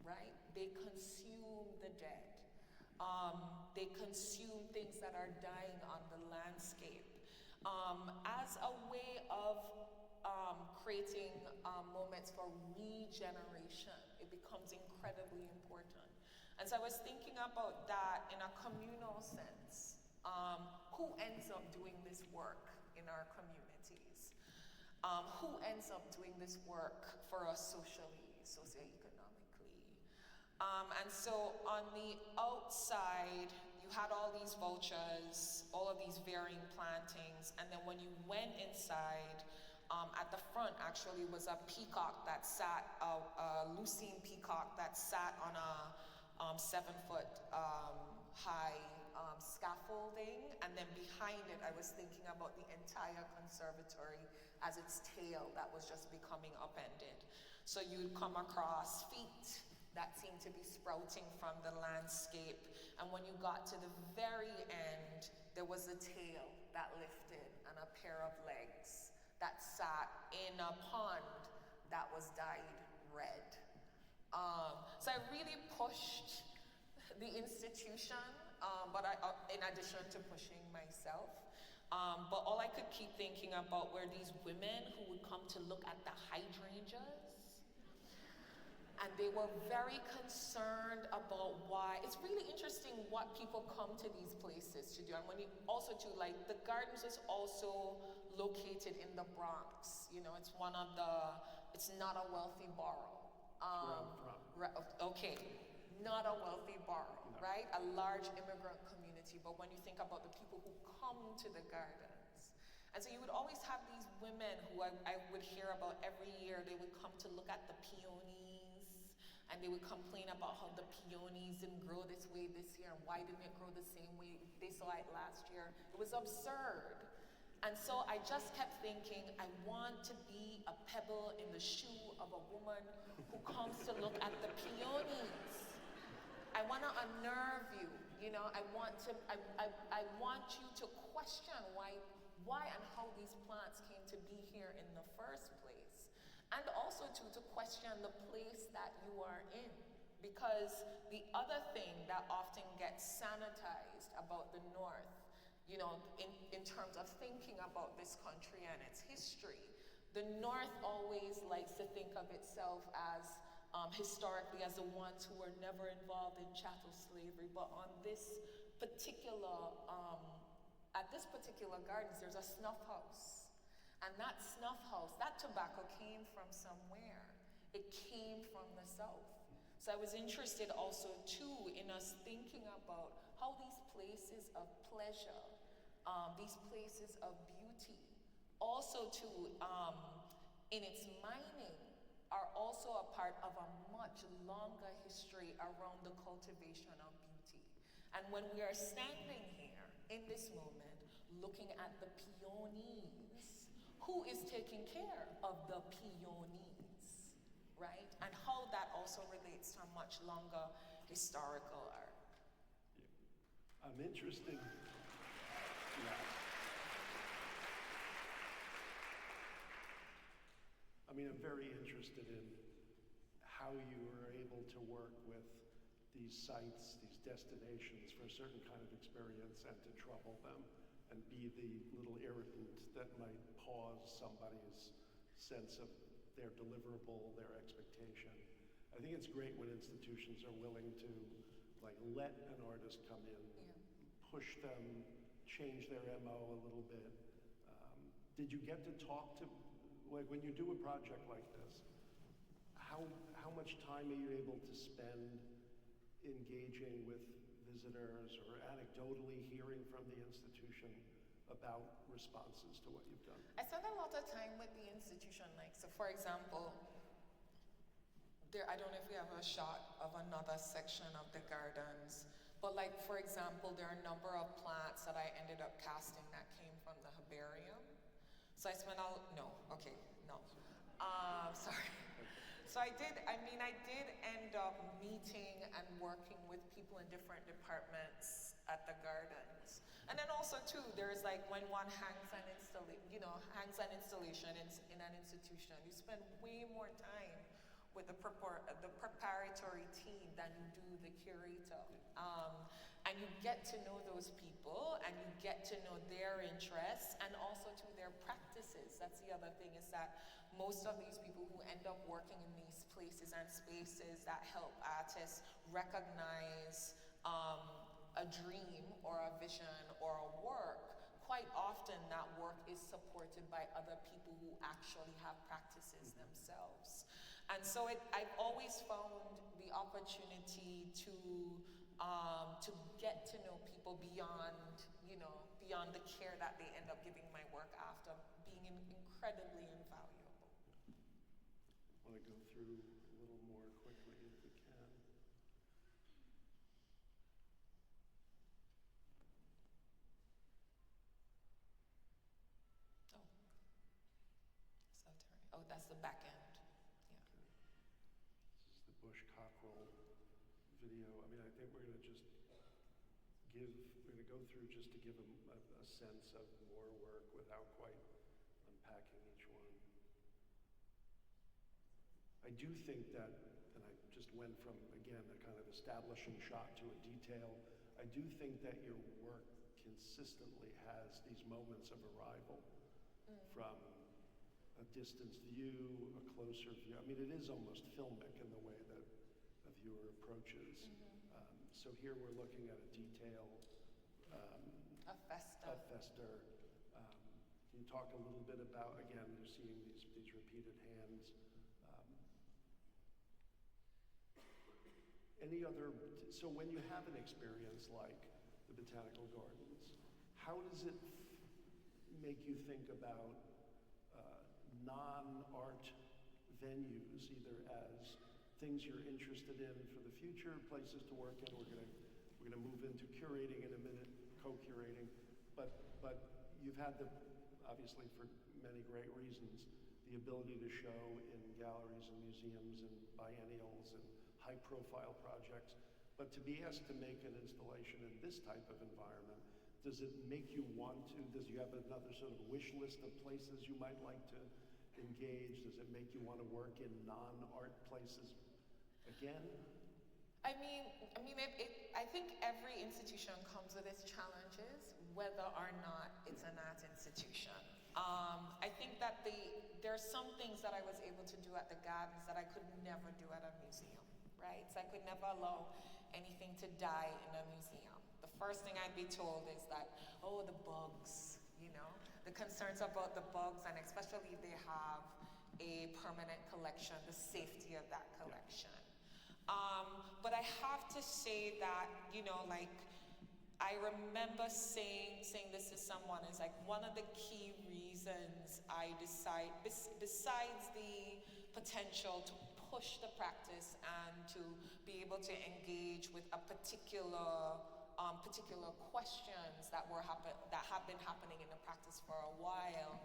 right? They consume the dead. They consume things that are dying on the landscape as a way of creating moments for regeneration. It becomes incredibly important. And so I was thinking about that in a communal sense. Who ends up doing this work in our communities? who ends up doing this work for us socially, socioeconomically. And so on the outside, you had all these vultures, all of these varying plantings, and then when you went inside, at the front actually was a peacock that sat, a Lucine peacock that sat on a 7-foot high scaffolding, and then behind it I was thinking about the entire conservatory as its tail that was just becoming upended. So you'd come across feet that seemed to be sprouting from the landscape, and when you got to the very end, there was a tail that lifted and a pair of legs that sat in a pond that was dyed red. So I really pushed the institution, but in addition to pushing myself, but all I could keep thinking about were these women who would come to look at the hydrangeas, and they were very concerned about why. It's really interesting what people come to these places to do, and when you also do, like, the gardens is also located in the Bronx. You know, it's not a wealthy borough. Okay, not a wealthy borough, right? A large immigrant community, but when you think about the people who come to the gardens, and so you would always have these women who I would hear about every year. They would come to look at the peonies, and they would complain about how the peonies didn't grow this way this year, and why didn't it grow the same way they saw it last year. It was absurd. And so I just kept thinking, I want to be a pebble in the shoe of a woman who comes to look at the peonies. I want to unnerve you, you know. I want you to question why and how these plants came to be here in the first place. And also to question the place that you are in. Because the other thing that often gets sanitized about the North, you know, in terms of thinking about this country and its history, the North always likes to think of itself as historically as the ones who were never involved in chattel slavery. But on this particular, at this particular gardens, there's a snuff house. And that snuff house, that tobacco came from somewhere. It came from the South. So I was interested also too in us thinking about how these places of pleasure, these places of beauty, also too, in its mining, are also a part of a much longer history around the cultivation of beauty. And when we are standing here in this moment, looking at the peonies, who is taking care of the peonies, right? And how that also relates to a much longer historical arc. I'm interested. Yeah. I mean, I'm very interested in how you are able to work with these sites, these destinations for a certain kind of experience, and to trouble them and be the little irritant that might pause somebody's sense of their deliverable, their expectation. I think it's great when institutions are willing to, like, let an artist come in, push them, change their MO a little bit. Did you get to talk to, like, when you do a project like this, how much time are you able to spend engaging with visitors or anecdotally hearing from the institution about responses to what you've done? I spend a lot of time with the institution. Like, so for example, I don't know if we have a shot of another section of the gardens, but like, for example, there are a number of plants that I ended up casting that came from the herbarium. So I spent sorry. So I did end up meeting and working with people in different departments at the gardens. And then also too, there's like when one hangs an installation in an institution, you spend way more time with the preparatory team than you do the curator. And you get to know those people, and you get to know their interests, and also to their practices. That's the other thing, is that most of these people who end up working in these places and spaces that help artists recognize a dream or a vision or a work, quite often that work is supported by other people who actually have practices themselves. And so I've always found the opportunity to get to know people beyond, beyond the care that they end up giving my work after, being incredibly invaluable. I want to go through a little more quickly if we can. Oh, that's the back end. Yeah. This is the Bush Cockrell video. I mean, I think we're going to just go through just to give a sense of more work without quite unpacking each one. I do think that, and I just went from, again, a kind of establishing shot to a detail, I do think that your work consistently has these moments of arrival from a distance view, a closer view. I mean, it is almost filmic in the way that a viewer approaches. So here we're looking at a detail. A festa. A fester. Can you talk a little bit about, again, you're seeing these repeated hands. So when you have an experience like the Botanical Gardens, how does it make you think about non-art venues, either as things you're interested in for the future, places to work in? We're gonna move into curating in a minute, co-curating, but you've had obviously for many great reasons, the ability to show in galleries and museums and biennials and high-profile projects, but to be asked to make an installation in this type of environment, does it make you want to? Does you have another sort of wish list of places you might like to engage? Does it make you want to work in non-art places again? I think every institution comes with its challenges, whether or not it's an art institution. I think that there are some things that I was able to do at the gardens that I could never do at a museum, right? So I could never allow anything to die in a museum. The first thing I'd be told is that, oh, the bugs, the concerns about the bugs, and especially if they have a permanent collection, the safety of that collection. But I have to say that, I remember saying this to someone, is like one of the key reasons I decide, besides the potential to push the practice and to be able to engage with a particular questions that have been happening in the practice for a while,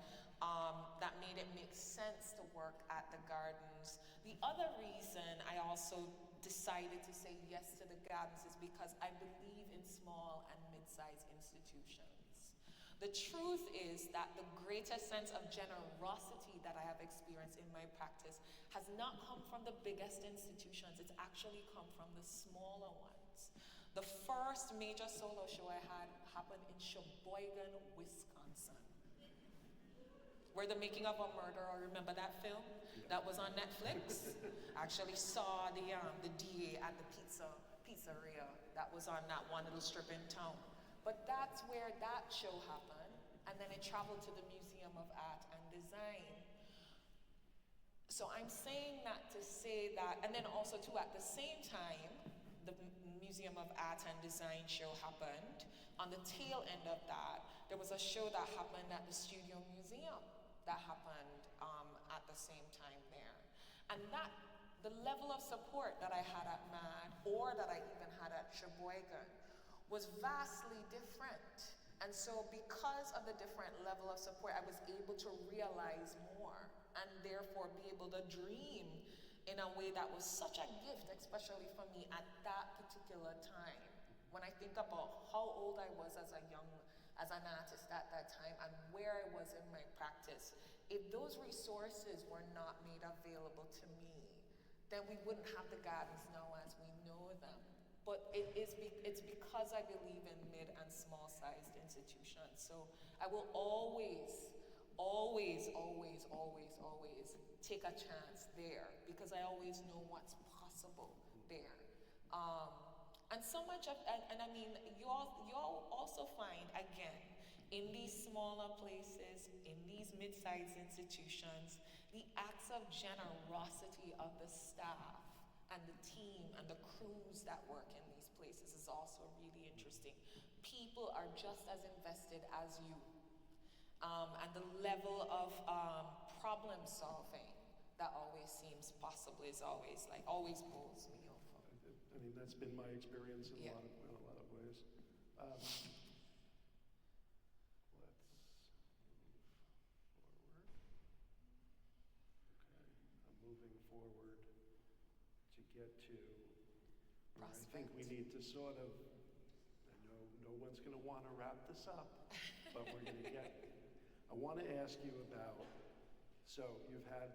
that made it make sense to work at the gardens. The other reason I also decided to say yes to the gardens is because I believe in small and mid-sized institutions. The truth is that the greatest sense of generosity that I have experienced in my practice has not come from the biggest institutions. It's actually come from the smaller ones. The first major solo show I had happened in Sheboygan, Wisconsin, where The Making of a Murderer, remember that film? That was on Netflix. I actually saw the DA at the pizzeria that was on that one little strip in town. But that's where that show happened, and then it traveled to the Museum of Art and Design. So I'm saying that to say that, and then also too, at the same time, the Museum of Art and Design show happened. On the tail end of that, there was a show that happened at the Studio Museum that happened at the same time there. And that, the level of support that I had at MAD, or that I even had at Sheboygan, was vastly different. And so because of the different level of support, I was able to realize more, and therefore be able to dream in a way that was such a gift, especially for me at that particular time. When I think about how old I was as an artist at that time, and where I was in my practice, if those resources were not made available to me, then we wouldn't have the gardens now as we know them. But it's because I believe in mid and small-sized institutions. So I will always take a chance there, because I always know what's possible there. And so much of, and I mean, you all also find, again, in these smaller places, in these mid-sized institutions, the acts of generosity of the staff and the team and the crews that work in these places is also really interesting. People are just as invested as you. And the level of problem solving that always seems possible is always bowls me over. I mean, that's been my experience in Yeah. a lot of ways. Let's move forward. Okay, I'm moving forward to get to where I think we need to sort of, I know no one's going to want to wrap this up, but we're going to get, I want to ask you about, so you've had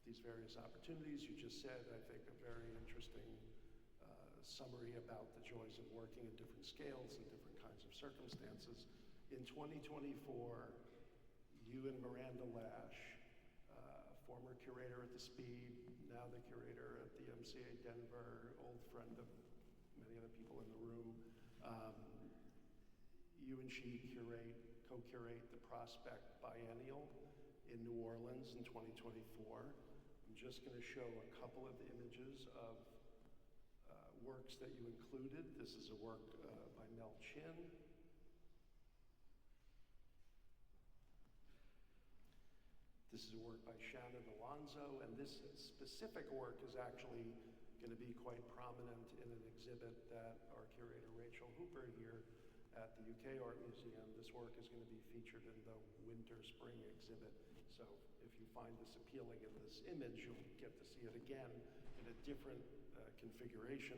these various opportunities. You just said, I think, a very interesting summary about the joys of working in different scales and different kinds of circumstances. In 2024, you and Miranda Lash, former curator at the Speed, now the curator at the MCA Denver, old friend of many other people in the room, you and she co-curate the Prospect Biennial in New Orleans in 2024. I'm just going to show a couple of images of works that you included. This is a work by Mel Chin. This is a work by Shannon Alonso, and this specific work is actually going to be quite prominent in an exhibit that our curator Rachel Hooper here at the UK Art Museum. This work is going to be featured in the winter-spring exhibit. So if you find this appealing in this image, you'll get to see it again in a different configuration.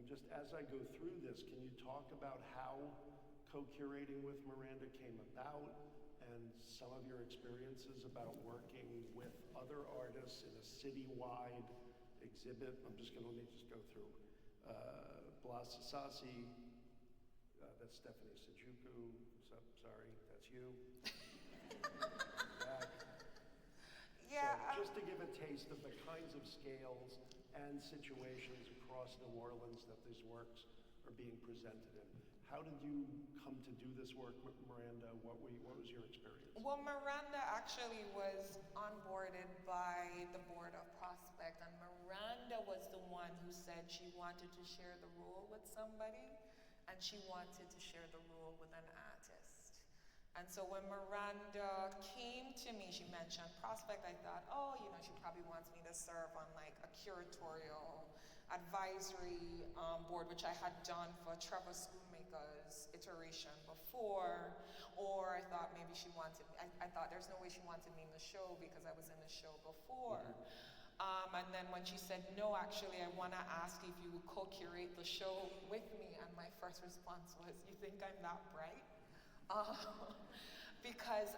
Just as I go through this, can you talk about how co-curating with Miranda came about and some of your experiences about working with other artists in a citywide exhibit? I'm just going to go through Blas Sasasi, that's Stephanie Sajuku, sorry, that's you. Yeah. So just to give a taste of the kinds of scales and situations across New Orleans that these works are being presented in. How did you come to do this work, Miranda? What was your experience? Well, Miranda actually was onboarded by the board of Prospect, and Miranda was the one who said she wanted to share the role with somebody, and she wanted to share the role with an artist. And so when Miranda came to me, she mentioned Prospect. I thought, oh, she probably wants me to serve on like a curatorial advisory board, which I had done for Trevor Schoonmaker's iteration before. Or I thought maybe she wanted me, I thought there's no way she wanted me in the show because I was in the show before. And then when she said, no, actually, I want to ask if you would co-curate the show with me. And my first response was, you think I'm that bright? Because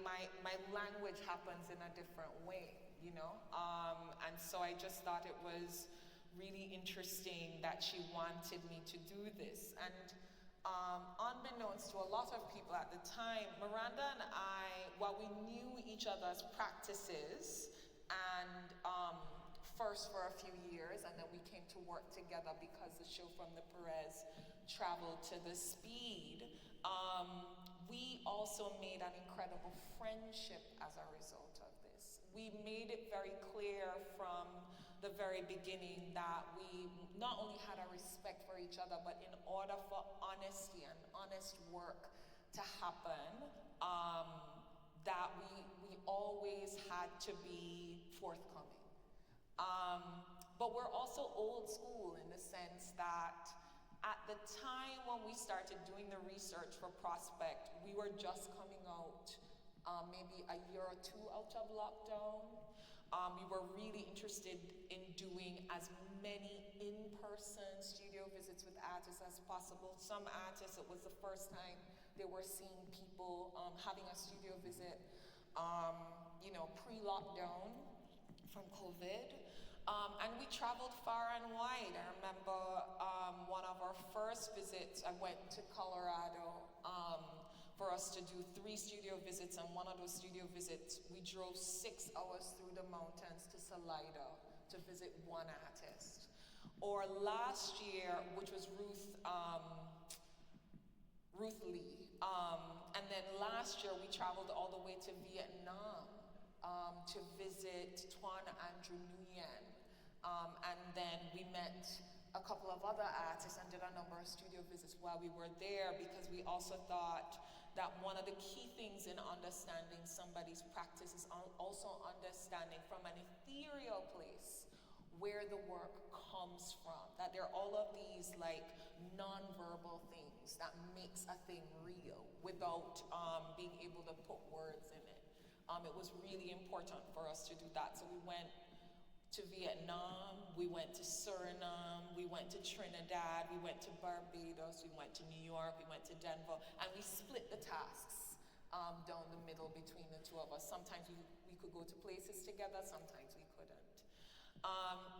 my language happens in a different way, and so I just thought it was really interesting that she wanted me to do this. And unbeknownst to a lot of people at the time, Miranda and I, while we knew each other's practices, and first for a few years, and then we came to work together because the show from the Perez traveled to the Speed, we also made an incredible friendship as a result of this. We made it very clear from the very beginning that we not only had a respect for each other, but in order for honesty and honest work to happen, that we always had to be forthcoming. But we're also old school in the sense that at the time when we started doing the research for Prospect, we were just coming out maybe a year or two out of lockdown. We were really interested in doing as many in-person studio visits with artists as possible. Some artists, it was the first time they were seeing people having a studio visit, pre-lockdown from COVID. And we traveled far and wide. I remember one of our first visits, I went to Colorado for us to do 3 studio visits, and one of those studio visits, we drove 6 hours through the mountains to Salida to visit one artist. Or last year, which was Ruth Lee. And then last year we traveled all the way to Vietnam to visit Tuan Andrew Nguyen. And then we met a couple of other artists and did a number of studio visits while we were there, because we also thought that one of the key things in understanding somebody's practice is also understanding from an ethereal place where the work comes from. That there are all of these like non-verbal things that makes a thing real without being able to put words in it. It was really important for us to do that. So we went to Vietnam, we went to Suriname, we went to Trinidad, we went to Barbados, we went to New York, we went to Denver, and we split the tasks down the middle between the two of us. Sometimes we could go to places together, sometimes we couldn't.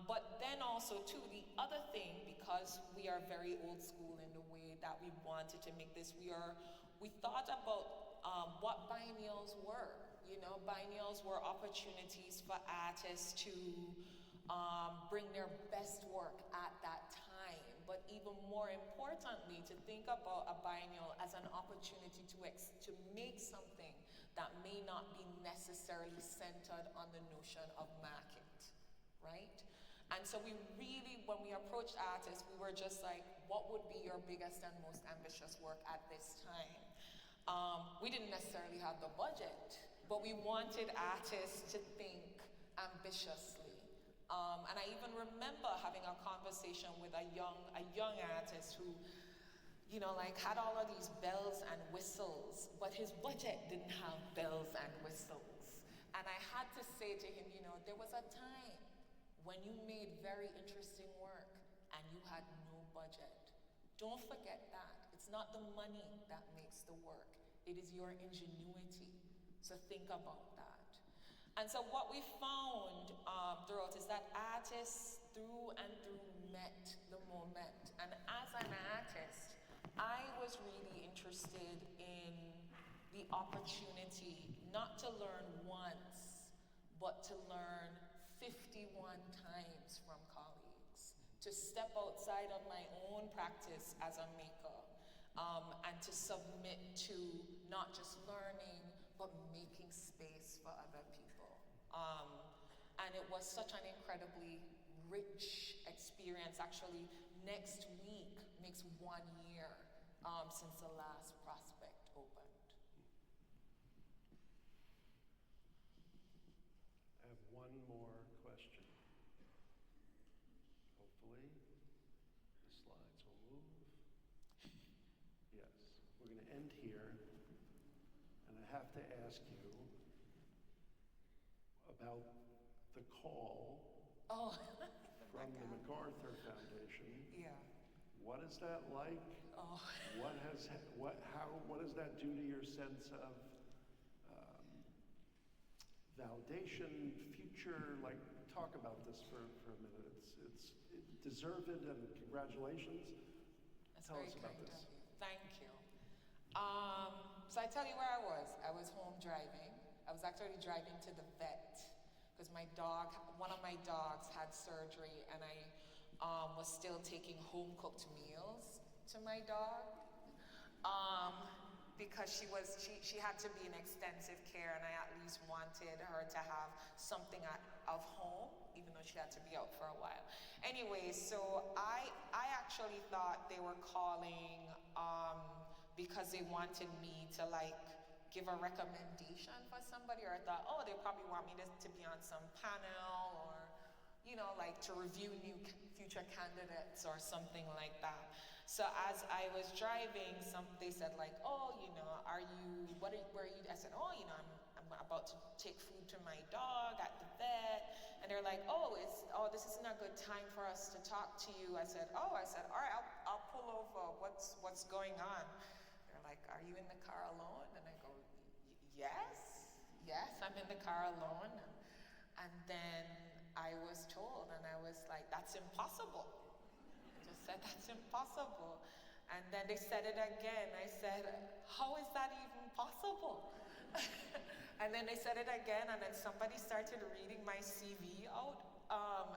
But then also too, the other thing, because we are very old school in the way that we wanted to make this, we thought about what biennials were. You know, biennials were opportunities for artists to bring their best work at that time. But even more importantly, to think about a biennial as an opportunity to make something that may not be necessarily centered on the notion of market, right? And so we really, when we approached artists, we were just like, what would be your biggest and most ambitious work at this time? We didn't necessarily have the budget, but we wanted artists to think ambitiously. And I even remember having a conversation with a young artist who, you know, like had all of these bells and whistles, but his budget didn't have bells and whistles. And I had to say to him, you know, there was a time when you made very interesting work and you had no budget. Don't forget that. It's not the money that makes the work. It is your ingenuity. So think about that. And so what we found throughout is that artists through and through met the moment. And as an artist, I was really interested in the opportunity not to learn once, but to learn 51 times from colleagues, to step outside of my own practice as a maker, and to submit to not just learning, but making space for other people. And it was such an incredibly rich experience. Actually, next week makes 1 year since the last prospect opened. I have one more question. Hopefully, the slides will move. Yes, we're going to end here. And I have to ask you about the call from the MacArthur Foundation. Yeah. What is that like? Oh. What does that do to your sense of validation, future? Like, talk about this for a minute. It's deserved, and congratulations. That's Tell very us about kind this. of you. Thank you. So I tell you where I was. I was home driving. I was actually driving to the vet because one of my dogs had surgery, and I was still taking home-cooked meals to my dog because she had to be in extensive care, and I at least wanted her to have something of home, even though she had to be out for a while. Anyway, so I actually thought they were calling because they wanted me to like give a recommendation for somebody, or I thought, oh, they probably want me to be on some panel, or, you know, like to review new future candidates or something like that. So as I was driving, they said like, oh, you know, where are you? I said, oh, you know, I'm about to take food to my dog at the vet. And they're like, this isn't a good time for us to talk to you. I said, all right, I'll pull over. What's going on? They're like, are you in the car alone? And I go, yes, I'm in the car alone. And then I was told, and I was like, that's impossible. I just said, that's impossible. And then they said it again. I said, how is that even possible? And then they said it again, and then somebody started reading my CV out,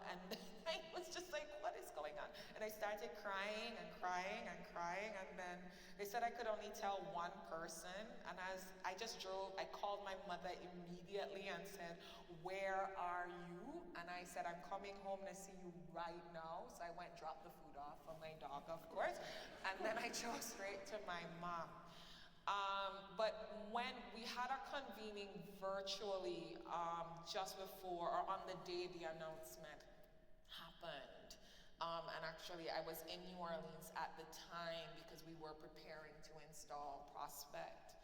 and I was just like, what is going on? And I started crying and crying and crying, and then they said I could only tell one person, and I just drove, I called my mother immediately and said, where are you? And I said, I'm coming home to see you right now. So I went and dropped the food off for my dog, of course, and then I drove straight to my mom. But when we had a convening virtually just before or on the day the announcement happened, and actually I was in New Orleans at the time because we were preparing to install Prospect.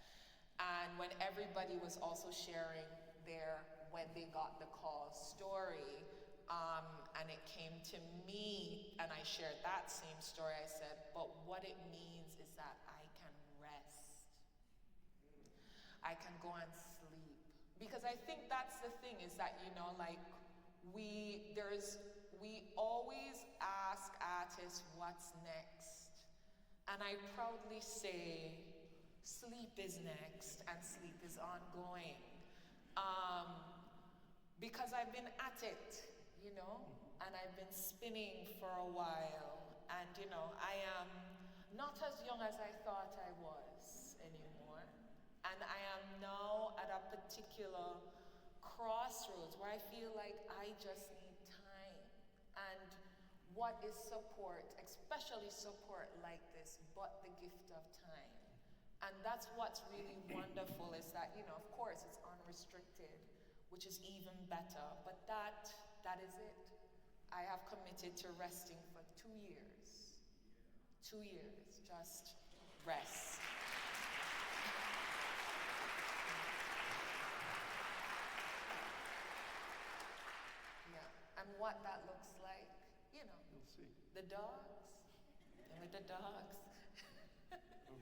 And when everybody was also sharing their when they got the call story, and it came to me and I shared that same story, I said, but what it means is that I can rest. I can go and sleep. Because I think that's the thing, is that, you know, like, we always ask artists what's next. And I proudly say, sleep is next and sleep is ongoing. Because I've been at it, you know, and I've been spinning for a while. And, you know, I am not as young as I thought I was anymore. And I am now at a particular crossroads where I feel like I just need time. And what is support, especially support like this, but the gift of time? And that's what's really wonderful, is that, you know, of course it's unrestricted, which is even better, but that is it. I have committed to resting for 2 years. 2 years, just rest. Yeah, and what that looks like, you know, We'll see. the dogs, and with the dogs.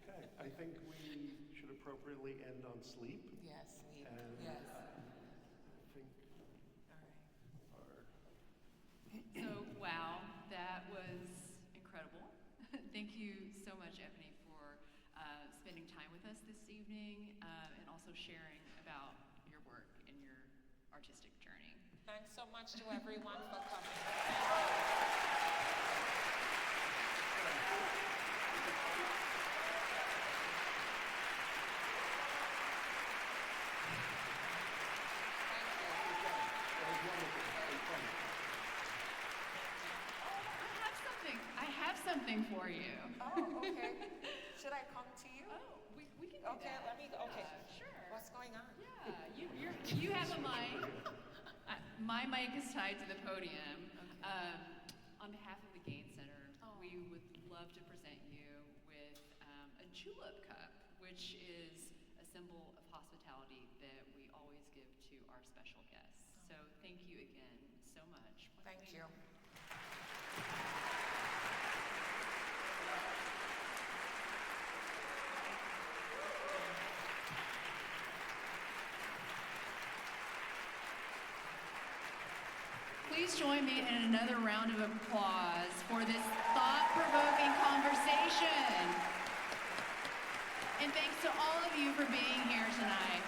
Okay, I think we should appropriately end on sleep. Yes, sleep, And yes. I think All right. So, wow, that was incredible. Thank you so much, Ebony, for spending time with us this evening and also sharing about your work and your artistic journey. Thanks so much to everyone for coming. I have something for you. Oh, okay. Should I come to you? Oh, we can do Okay, that. let me go. Okay. Sure. What's going on? Yeah, you have a mic. My mic is tied to the podium. On behalf of the Gain Center, we would love to present you with a julep cup, which is a symbol of hospitality that we always give to our special guests. So thank you again so much. Thank you. Please join me in another round of applause for this thought-provoking conversation. And thanks to all of you for being here tonight.